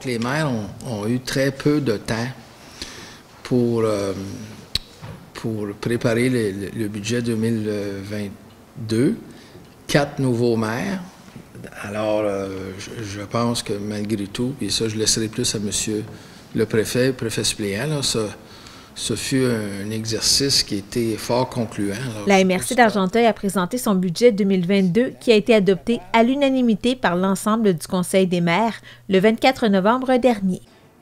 Donc, les maires ont eu très peu de temps pour préparer le budget 2022. 4 nouveaux maires. Alors, je pense que malgré tout, et ça, je laisserai plus à monsieur le préfet suppléant, là, ce fut un exercice qui était fort concluant. Alors, la MRC d'Argenteuil a présenté son budget 2022 qui a été adopté à l'unanimité par l'ensemble du Conseil des maires le 24 novembre dernier.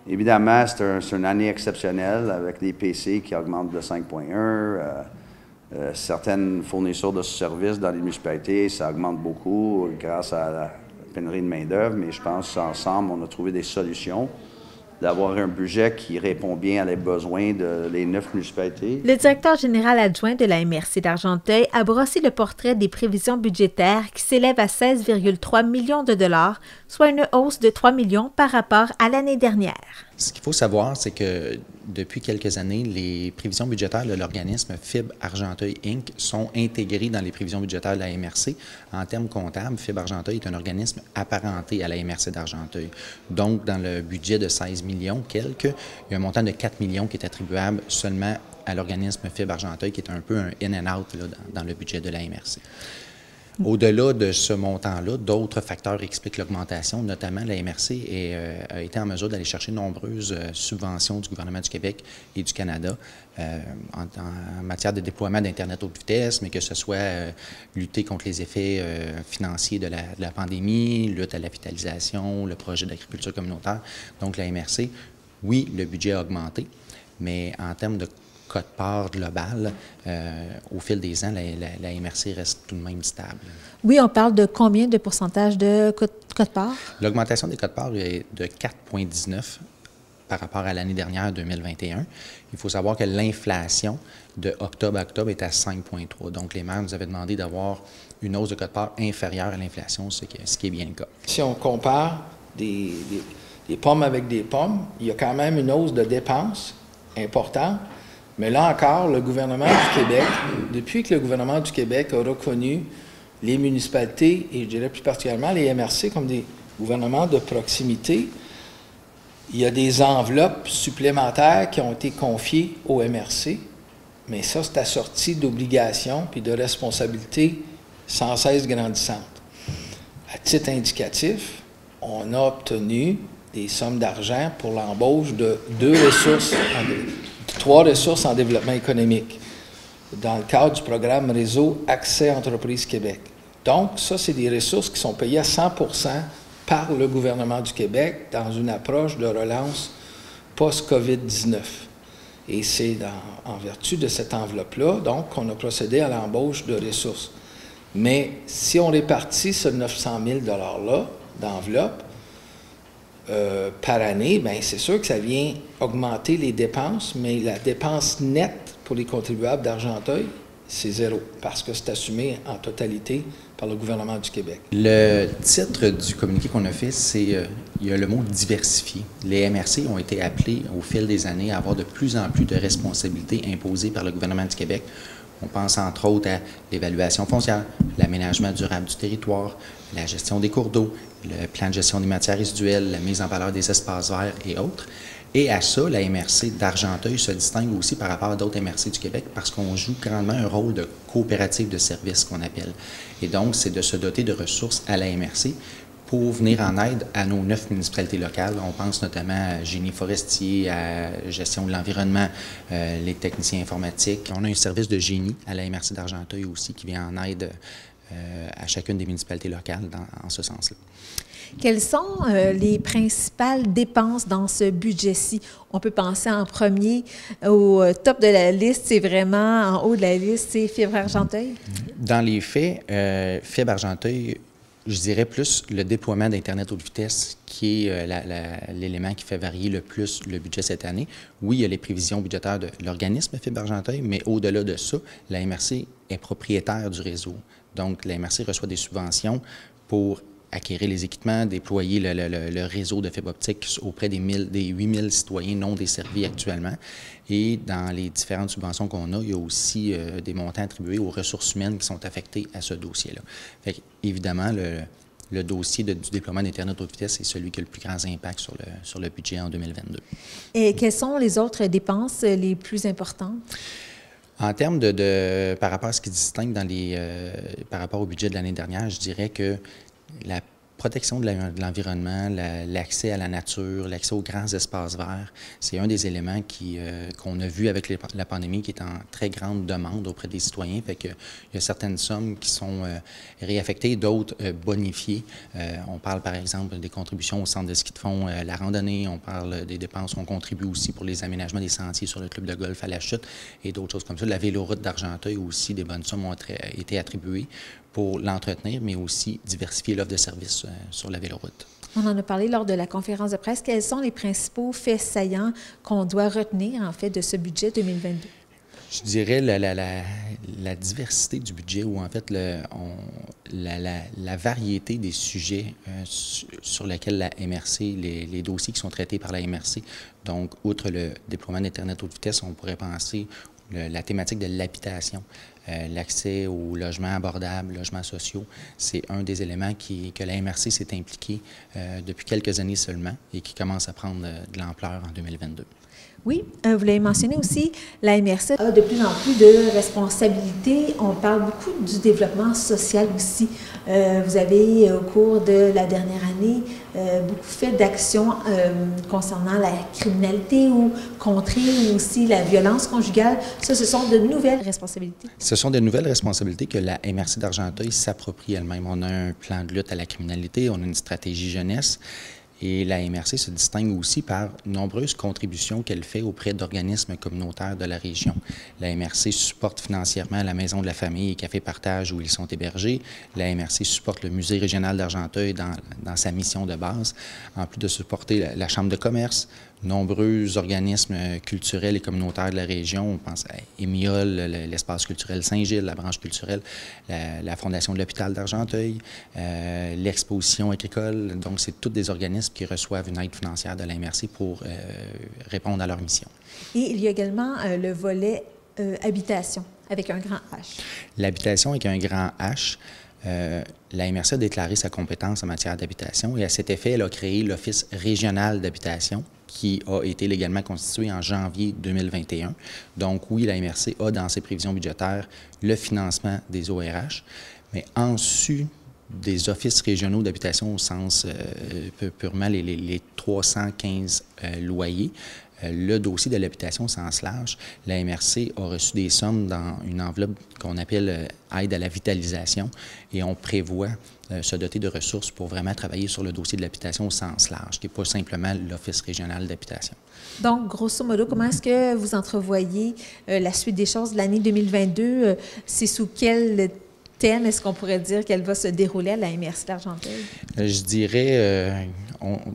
Évidemment, c'est une année exceptionnelle avec les PC qui augmentent de 5,1. Certaines fournisseurs de services dans les municipalités, ça augmente beaucoup grâce à la pénurie de main-d'œuvre, mais je pense qu'ensemble, on a trouvé des solutions. D'avoir un budget qui répond bien à les besoins des 9 municipalités. Le directeur général adjoint de la MRC d'Argenteuil a brossé le portrait des prévisions budgétaires qui s'élèvent à 16,3 millions de dollars, soit une hausse de 3 millions par rapport à l'année dernière. Ce qu'il faut savoir, c'est que depuis quelques années, les prévisions budgétaires de l'organisme FIB Argenteuil Inc. sont intégrées dans les prévisions budgétaires de la MRC. En termes comptables, FIB Argenteuil est un organisme apparenté à la MRC d'Argenteuil. Donc, dans le budget de 16 millions quelques, il y a un montant de 4 millions qui est attribuable seulement à l'organisme FIB Argenteuil, qui est un peu un in and out là, dans le budget de la MRC. Au-delà de ce montant-là, d'autres facteurs expliquent l'augmentation, notamment la MRC a été en mesure d'aller chercher de nombreuses subventions du gouvernement du Québec et du Canada en matière de déploiement d'Internet haute vitesse, mais que ce soit lutter contre les effets financiers de la pandémie, lutte à la vitalisation, le projet d'agriculture communautaire. Donc la MRC, oui, le budget a augmenté, mais en termes de quote-part global, au fil des ans, la MRC reste tout de même stable. Oui, on parle de combien de pourcentage de quote-part? L'augmentation des quote-part est de 4,19 par rapport à l'année dernière, 2021. Il faut savoir que l'inflation de octobre à octobre est à 5,3. Donc, les maires nous avaient demandé d'avoir une hausse de quote-part inférieure à l'inflation, ce qui est bien le cas. Si on compare des pommes avec des pommes, il y a quand même une hausse de dépenses importante. Mais là encore, le gouvernement du Québec, depuis que le gouvernement du Québec a reconnu les municipalités, et je dirais plus particulièrement les MRC, comme des gouvernements de proximité, il y a des enveloppes supplémentaires qui ont été confiées aux MRC, mais ça, c'est assorti d'obligations puis de responsabilités sans cesse grandissantes. À titre indicatif, on a obtenu des sommes d'argent pour l'embauche de 3 ressources en développement économique dans le cadre du programme Réseau Accès Entreprises Québec. Donc, ça, c'est des ressources qui sont payées à 100% par le gouvernement du Québec dans une approche de relance post-COVID-19. Et c'est en vertu de cette enveloppe-là, donc, qu'on a procédé à l'embauche de ressources. Mais si on répartit ce 900 000 $-là d'enveloppe, par année, bien, c'est sûr que ça vient augmenter les dépenses, mais la dépense nette pour les contribuables d'Argenteuil, c'est 0, parce que c'est assumé en totalité par le gouvernement du Québec. Le titre du communiqué qu'on a fait, c'est il y a le mot diversifié. Les MRC ont été appelés au fil des années à avoir de plus en plus de responsabilités imposées par le gouvernement du Québec. On pense entre autres à l'évaluation foncière, l'aménagement durable du territoire, la gestion des cours d'eau, le plan de gestion des matières résiduelles, la mise en valeur des espaces verts et autres. Et à ça, la MRC d'Argenteuil se distingue aussi par rapport à d'autres MRC du Québec parce qu'on joue grandement un rôle de coopérative de services qu'on appelle. Et donc, c'est de se doter de ressources à la MRC pour venir en aide à nos 9 municipalités locales. On pense notamment à génie forestier, à gestion de l'environnement, les techniciens informatiques. On a un service de génie à la MRC d'Argenteuil aussi qui vient en aide à chacune des municipalités locales en ce sens-là. Quelles sont les principales dépenses dans ce budget-ci? On peut penser en premier au top de la liste, c'est vraiment en haut de la liste, c'est Fibre Argenteuil? Dans les faits, Fibre Argenteuil, je dirais plus le déploiement d'Internet haute vitesse qui est l'élément qui fait varier le plus le budget cette année. Oui, il y a les prévisions budgétaires de l'organisme Fibre Argenteuil, mais au-delà de ça, la MRC est propriétaire du réseau. Donc, la MRC reçoit des subventions pour acquérir les équipements, déployer le réseau de fibre optique auprès des 8 000 citoyens non desservis actuellement. Et dans les différentes subventions qu'on a, il y a aussi des montants attribués aux ressources humaines qui sont affectées à ce dossier-là. Évidemment, le dossier du déploiement d'Internet haute vitesse est celui qui a le plus grand impact sur le budget en 2022. Et quelles sont les autres dépenses les plus importantes? En termes par rapport à ce qui distingue par rapport au budget de l'année dernière, je dirais que la protection de l'environnement, l'accès à la nature, l'accès aux grands espaces verts, c'est un des éléments qu'on a vu avec la pandémie qui est en très grande demande auprès des citoyens. Fait que il y a certaines sommes qui sont réaffectées, d'autres bonifiées. On parle par exemple des contributions au centre de ski de fond, la randonnée, on parle des dépenses, on contribue aussi pour les aménagements des sentiers sur le club de golf à la Chute et d'autres choses comme ça. La véloroute d'Argenteuil aussi, des bonnes sommes ont été attribuées pour l'entretenir, mais aussi diversifier l'offre de services sur la véloroute. On en a parlé lors de la conférence de presse. Quels sont les principaux faits saillants qu'on doit retenir, en fait, de ce budget 2022? Je dirais la diversité du budget, ou en fait la variété des sujets sur lesquels la MRC, les dossiers qui sont traités par la MRC. Donc, outre le déploiement d'Internet haute vitesse, on pourrait penser la thématique de l'habitation, l'accès aux logements abordables, logements sociaux, c'est un des éléments que la MRC s'est impliquée depuis quelques années seulement et qui commence à prendre de l'ampleur en 2022. Oui, vous l'avez mentionné aussi, la MRC a de plus en plus de responsabilités. On parle beaucoup du développement social aussi. Vous avez, au cours de la dernière année, beaucoup fait d'actions concernant la criminalité ou contrer aussi la violence conjugale. Ça, ce sont de nouvelles responsabilités. Ce sont de nouvelles responsabilités que la MRC d'Argenteuil s'approprie elle-même. On a un plan de lutte à la criminalité, on a une stratégie jeunesse. Et la MRC se distingue aussi par nombreuses contributions qu'elle fait auprès d'organismes communautaires de la région. La MRC supporte financièrement la Maison de la famille et Café Partage où ils sont hébergés. La MRC supporte le Musée régional d'Argenteuil dans sa mission de base, en plus de supporter la Chambre de commerce, nombreux organismes culturels et communautaires de la région. On pense à Émiole, l'espace culturel Saint-Gilles, la branche culturelle, la Fondation de l'hôpital d'Argenteuil, l'exposition agricole. Donc, c'est tous des organismes qui reçoivent une aide financière de la MRC pour répondre à leur mission. Et il y a également le volet habitation, avec un grand H. L'habitation avec un grand H. La MRC a déclaré sa compétence en matière d'habitation et à cet effet, elle a créé l'Office régional d'habitation qui a été légalement constitué en janvier 2021. Donc oui, la MRC a dans ses prévisions budgétaires le financement des ORH, mais en sus des offices régionaux d'habitation au sens purement les 315 loyers, le dossier de l'habitation au sens large, la MRC a reçu des sommes dans une enveloppe qu'on appelle aide à la vitalisation et on prévoit se doter de ressources pour vraiment travailler sur le dossier de l'habitation au sens large, qui n'est pas simplement l'Office régional d'habitation. Donc, grosso modo, comment est-ce que vous entrevoyez la suite des choses de l'année 2022? C'est sous quel thème est-ce qu'on pourrait dire qu'elle va se dérouler à la MRC d'Argenteuil? Je dirais,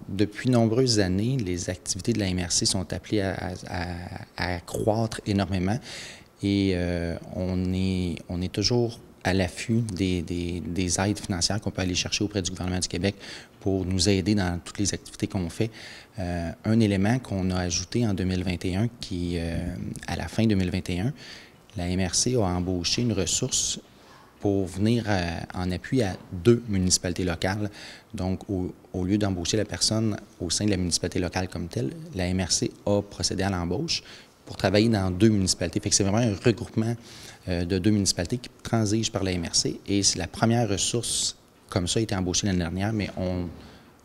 depuis nombreuses années, les activités de la MRC sont appelées à croître énormément et on est toujours à l'affût des aides financières qu'on peut aller chercher auprès du gouvernement du Québec pour nous aider dans toutes les activités qu'on fait. Un élément qu'on a ajouté en 2021, à la fin 2021, la MRC a embauché une ressource pour venir en appui à 2 municipalités locales. Donc, au lieu d'embaucher la personne au sein de la municipalité locale comme telle, la MRC a procédé à l'embauche pour travailler dans 2 municipalités. Fait que c'est vraiment un regroupement de 2 municipalités qui transigent par la MRC. Et c'est la première ressource comme ça a été embauchée l'année dernière, mais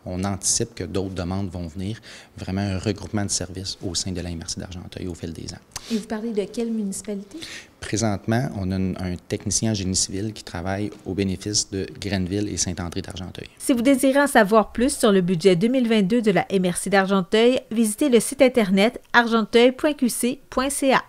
on anticipe que d'autres demandes vont venir. Vraiment un regroupement de services au sein de la MRC d'Argenteuil au fil des ans. Et vous parlez de quelle municipalité? Présentement, on a un technicien en génie civil qui travaille au bénéfice de Grenville et Saint-André d'Argenteuil. Si vous désirez en savoir plus sur le budget 2022 de la MRC d'Argenteuil, visitez le site Internet argenteuil.qc.ca.